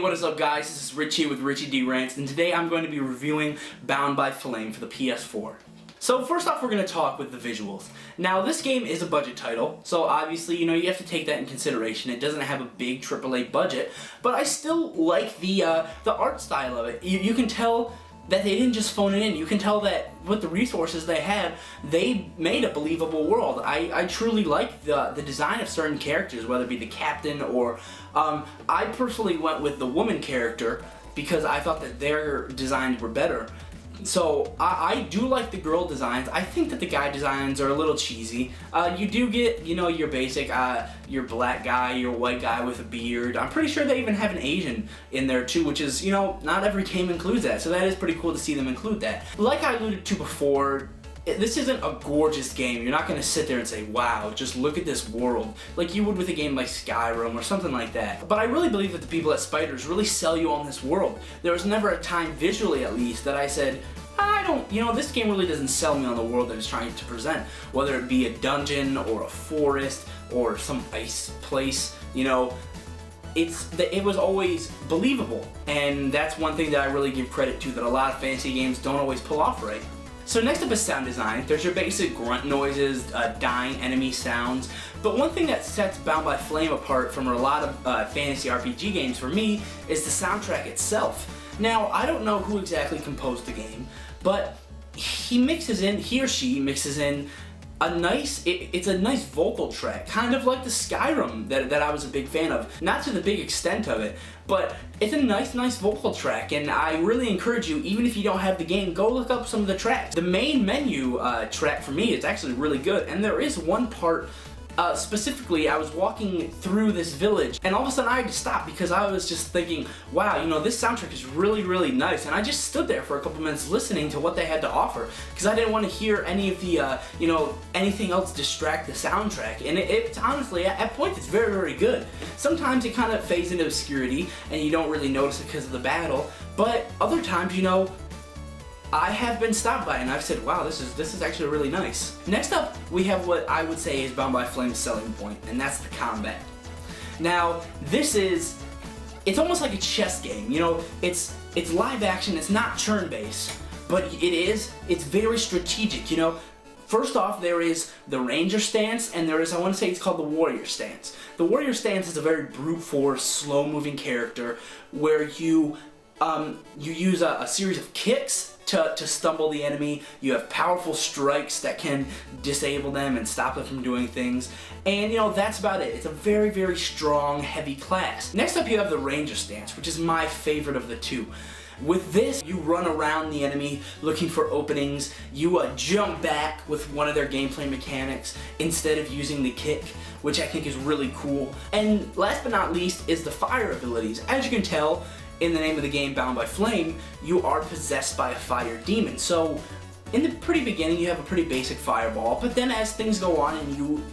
what is up guys, this is Richie with Richie D Rants, and today I'm going to be reviewing Bound by Flame for the PS4. So first off, we're going to talk with the visuals. Now this game is a budget title, so obviously you have to take that in consideration. It doesn't have a big AAA budget, but I still like the art style of it. You can tell that they didn't just phone it in. You can tell that with the resources they had, they made a believable world. I truly like the design of certain characters, whether it be the captain or... I personally went with the woman character because I thought that their designs were better. So I do like the girl designs. I think that the guy designs are a little cheesy. You do get, your basic, your black guy, your white guy with a beard. I'm pretty sure they even have an Asian in there too, which is, not every game includes that. So that is pretty cool to see them include that. Like I alluded to before, this isn't a gorgeous game. You're not going to sit there and say, wow, just look at this world, like you would with a game like Skyrim or something like that. But I really believe that the people at Spiders really sell you on this world. There was never a time, visually at least, that I said, this game really doesn't sell me on the world that it's trying to present. Whether it be a dungeon or a forest or some ice place, it was always believable. And that's one thing that I really give credit to, that a lot of fantasy games don't always pull off right. So next up is sound design. There's your basic grunt noises, dying enemy sounds, but one thing that sets Bound by Flame apart from a lot of fantasy RPG games for me is the soundtrack itself. Now, I don't know who exactly composed the game, but he or she mixes in a nice, it's a nice vocal track, kind of like the Skyrim that I was a big fan of. Not to the big extent of it, but it's a nice vocal track, and I really encourage you, even if you don't have the game, go look up some of the tracks. The main menu track for me is actually really good, and there is one part specifically, I was walking through this village, and all of a sudden I had to stop because I was just thinking, wow, this soundtrack is really nice, and I just stood there for a couple minutes listening to what they had to offer because I didn't want to hear any of the, anything else distract the soundtrack, and it's honestly, at points, it's very good. Sometimes it kind of fades into obscurity, and you don't really notice it because of the battle, but other times, I have been stopped by it and I've said, wow, this is actually really nice. Next up, we have what I would say is Bound by Flame's selling point, and that's the combat. Now, it's almost like a chess game, it's live action, it's not turn-based, but it's very strategic, First off, there is the Ranger stance, and there is, I want to say it's called the Warrior stance. The Warrior stance is a very brute force, slow-moving character where you use a series of kicks to stumble the enemy. You have powerful strikes that can disable them and stop them from doing things. And that's about it. It's a very strong, heavy class. Next up you have the Ranger stance, which is my favorite of the two. With this, you run around the enemy looking for openings, you jump back with one of their gameplay mechanics instead of using the kick, which I think is really cool. And last but not least is the fire abilities. As you can tell, in the name of the game, Bound by Flame, you are possessed by a fire demon. So, in the pretty beginning, you have a pretty basic fireball, but then as things go on and you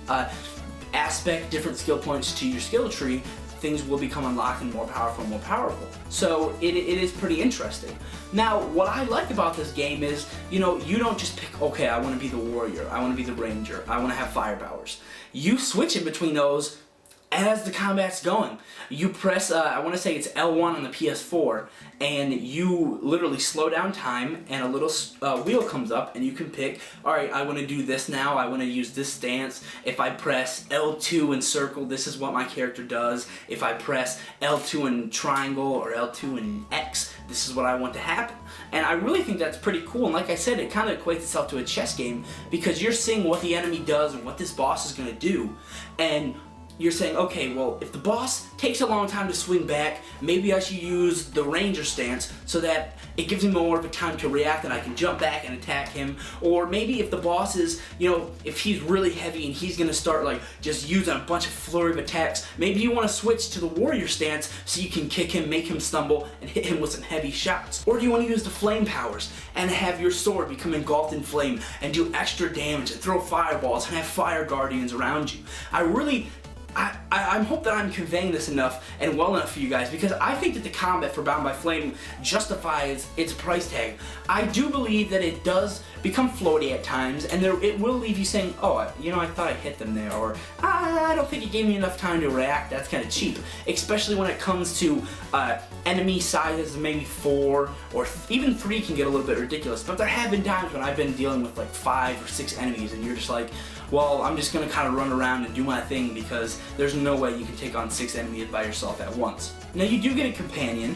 aspect different skill points to your skill tree, things will become unlocked and more powerful. So, it is pretty interesting. Now, what I like about this game is, you don't just pick, okay, I want to be the warrior, I want to be the ranger, I want to have fire powers. You switch in between those as the combat's going. You press, I want to say it's L1 on the PS4, and you literally slow down time, and a little wheel comes up, and you can pick, alright, I want to do this now, I want to use this stance. If I press L2 and circle, this is what my character does. If I press L2 and triangle, or L2 and X, this is what I want to happen. And I really think that's pretty cool, and like I said, it kind of equates itself to a chess game, because you're seeing what the enemy does and what this boss is going to do, and you're saying, okay, well, if the boss takes a long time to swing back, maybe I should use the Ranger stance so that it gives me more of a time to react and I can jump back and attack him. Or maybe if the boss is, if he's really heavy and he's going to start just using a bunch of flurry of attacks, maybe you want to switch to the Warrior stance so you can kick him, make him stumble, and hit him with some heavy shots. Or do you want to use the flame powers and have your sword become engulfed in flame and do extra damage and throw fireballs and have fire guardians around you? I I hope that I'm conveying this enough and well enough for you guys, because I think that the combat for Bound by Flame justifies its price tag. I do believe that it does become floaty at times, and it will leave you saying, oh, you know, I thought I hit them there, or I don't think it gave me enough time to react. That's kind of cheap, especially when it comes to enemy sizes. Maybe 4 or even 3 can get a little bit ridiculous, but there have been times when I've been dealing with like 5 or 6 enemies, and you're just like, well, I'm just gonna kind of run around and do my thing, because there's no way you can take on 6 enemies by yourself at once. Now, you do get a companion,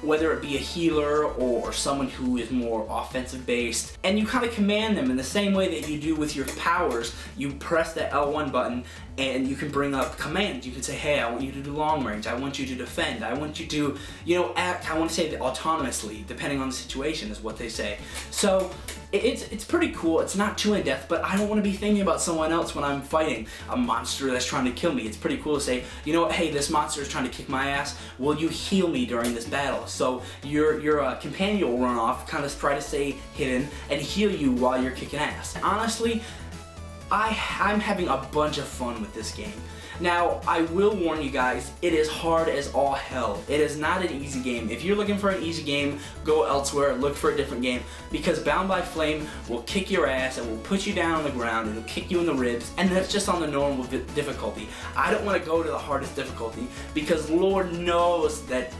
whether it be a healer or someone who is more offensive based, and you kind of command them in the same way that you do with your powers. You press that L1 button and you can bring up commands. You can say, hey, I want you to do long range, I want you to defend, I want you to, you know, act, I want to say that autonomously, depending on the situation is what they say. So it's pretty cool. It's not too in-depth, but I don't want to be thinking about someone else when I'm fighting a monster that's trying to kill me. It's pretty cool to say, you know what, hey, this monster is trying to kick my ass, will you heal me during this battle? So your companion will run off, kind of try to stay hidden, and heal you while you're kicking ass. Honestly, I'm having a bunch of fun with this game. Now, I will warn you guys, it is hard as all hell. It is not an easy game. If you're looking for an easy game, go elsewhere, look for a different game, because Bound by Flame will kick your ass, it will put you down on the ground, it'll kick you in the ribs, and that's just on the normal difficulty. I don't want to go to the hardest difficulty, because Lord knows that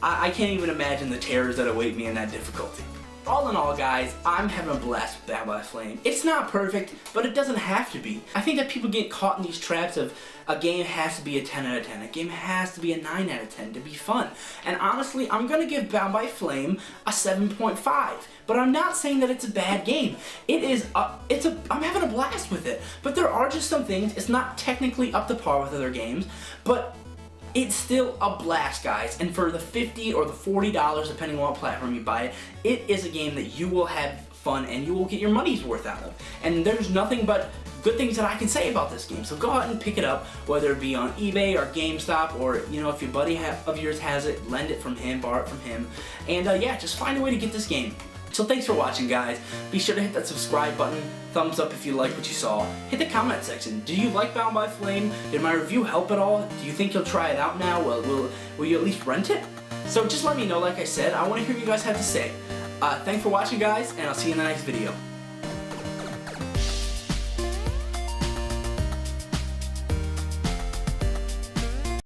I can't even imagine the terrors that await me in that difficulty. All in all, guys, I'm having a blast with Bound by Flame. It's not perfect, but it doesn't have to be. I think that people get caught in these traps of a game has to be a 10 out of 10, a game has to be a 9 out of 10 to be fun. And honestly, I'm gonna give Bound by Flame a 7.5. But I'm not saying that it's a bad game. I'm having a blast with it. But there are just some things, it's not technically up to par with other games, but it's still a blast, guys, and for the $50 or the $40, depending on what platform you buy it, it is a game that you will have fun and you will get your money's worth out of. And there's nothing but good things that I can say about this game. So go out and pick it up, whether it be on eBay or GameStop, or, you know, if your buddy of yours has it, lend it from him, borrow it from him, and yeah, just find a way to get this game. So thanks for watching, guys. Be sure to hit that subscribe button, thumbs up if you like what you saw. Hit the comment section. Do you like Bound by Flame? Did my review help at all? Do you think you'll try it out now? Will you at least rent it? So just let me know, like I said. I want to hear what you guys have to say. Thanks for watching, guys, and I'll see you in the next video.